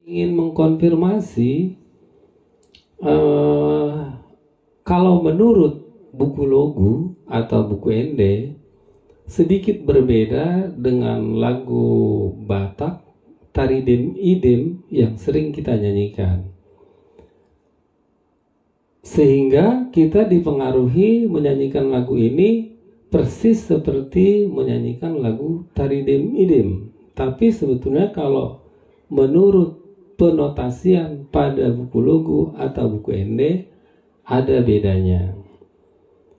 ingin mengkonfirmasi kalau menurut buku Logu atau buku Ende sedikit berbeda dengan lagu Batak Taridem Idem yang sering kita nyanyikan, sehingga kita dipengaruhi menyanyikan lagu ini persis seperti menyanyikan lagu Taridem Idem. Tapi sebetulnya kalau menurut penotasian pada buku Logu atau buku Ende ada bedanya.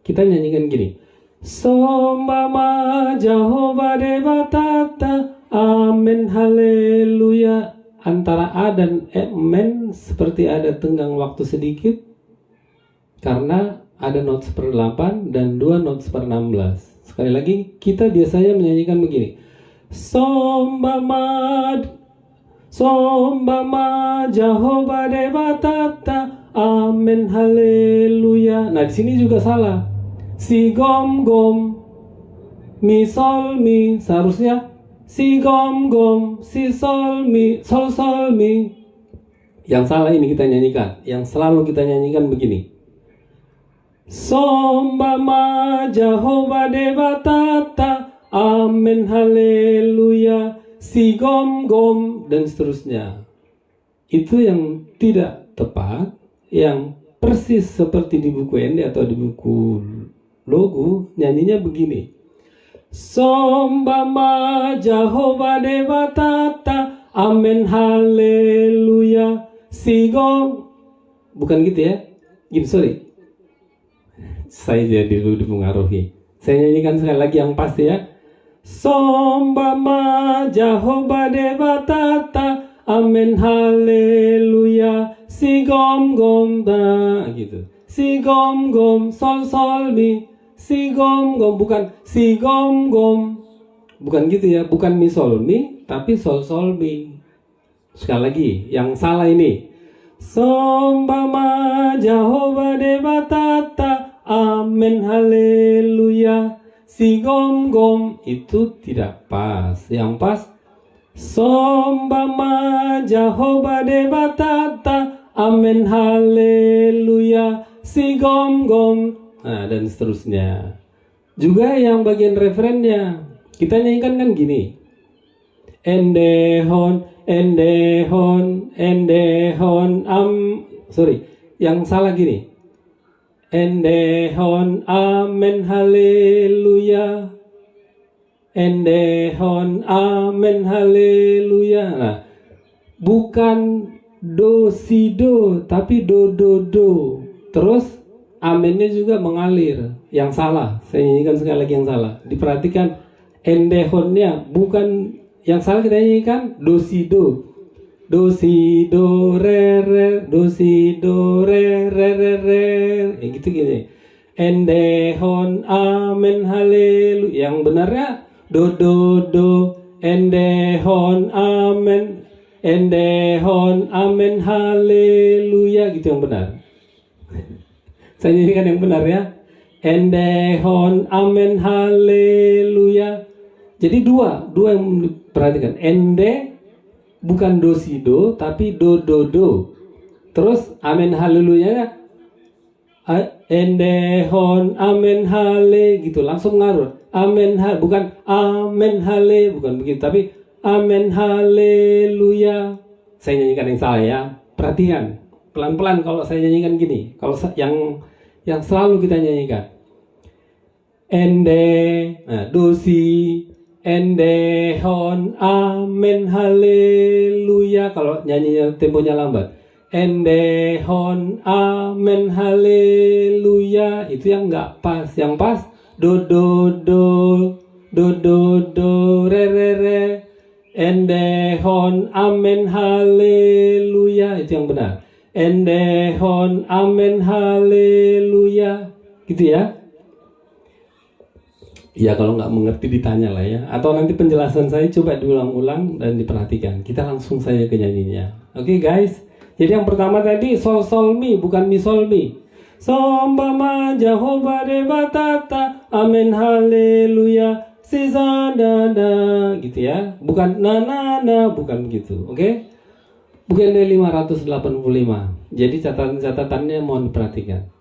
Kita nyanyikan gini. Sombama Jehovah Devatata, amin haleluya. Antara A dan amen seperti ada tenggang waktu sedikit, karena ada not seper-8 dan 2 not seper-16. Sekali lagi, kita biasanya menyanyikan begini. Sombama Jehovah Devatata, amin haleluya. Nah, di sini juga salah. Si gom gom, mi sol mi, seharusnya si gom gom, si sol mi, sol sol mi. Yang salah ini kita nyanyikan. Yang selalu kita nyanyikan begini. Sombama Jehovah Devatata, amin haleluya, si gom gom, dan seterusnya. Itu yang tidak tepat, yang persis seperti di buku Ende atau di buku Logu, nyanyinya begini. Sombama Jehovah Devatata, amin haleluya, si gom. Bukan gitu ya. Gini, sorry. Saya jadi dulu dipengaruhi. Saya nyanyikan sekali lagi yang pasti ya. Sombama Jehovah Devatata, amin haleluya, si gom gom da, gitu. Si gom gom sol sol mi, si gom gom, bukan si gom gom, bukan gitu ya, bukan mi sol mi, tapi sol sol mi. Sekali lagi, yang salah ini. Sombama Jehovah Devatata, amin haleluya, si gom gom, itu tidak pas. Yang pas, Sombama Jehovah Devatata, amin haleluya, si gom gom. Nah, dan seterusnya. Juga yang bagian referennya, kita nyanyikan kan gini. Endehon, endehon, endehon, yang salah gini. Endehon, amen haleluya, endehon, amen haleluya. Nah, bukan do si do, tapi do do do. Terus amennya juga mengalir. Yang salah, saya nyanyikan sekali lagi yang salah. Diperhatikan, endehonnya bukan. Yang salah kita nyanyikan do si do. Do si do re re, do si do re re re re. Gitu gini. Endehon amen haleluya. Yang benarnya do do do. Endehon amen. Endehon amen haleluya. Gitu yang benar. Saya nyanyikan yang benar ya. Endehon amen haleluya. Jadi dua yang diperhatikan. Ende bukan do si do, tapi do do do. Terus amen haleluya, endehon amen hale, gitu langsung ngarut. Amen bukan amen hale, bukan begitu, tapi amen haleluya. Saya nyanyikan yang salah ya. Perhatikan pelan-pelan kalau saya nyanyikan gini. Kalau yang selalu kita nyanyikan. Ende, nah, do si, endehon amen haleluya. Kalau nyanyinya temponya lambat, endehon amen haleluya, itu yang nggak pas. Yang pas do do do, do do do re re re, endehon amen haleluya, itu yang benar. Endehon amen haleluya, gitu ya. Ya kalau nggak mengerti ditanya lah ya. Atau nanti penjelasan saya coba diulang-ulang dan diperhatikan. Kita langsung saja ke nyanyinya. Oke guys. Jadi yang pertama tadi sol sol mi, bukan mi sol mi. Sombama Jehovah Devatata, amen haleluya, sisa dada, gitu ya. Bukan na na na, bukan gitu. Oke. UGD 585. Jadi catatan-catatannya mohon diperhatikan.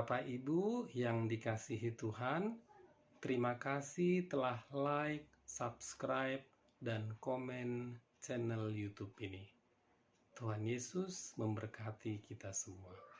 Bapak Ibu yang dikasihi Tuhan, terima kasih telah like, subscribe, dan komen channel YouTube ini. Tuhan Yesus memberkati kita semua.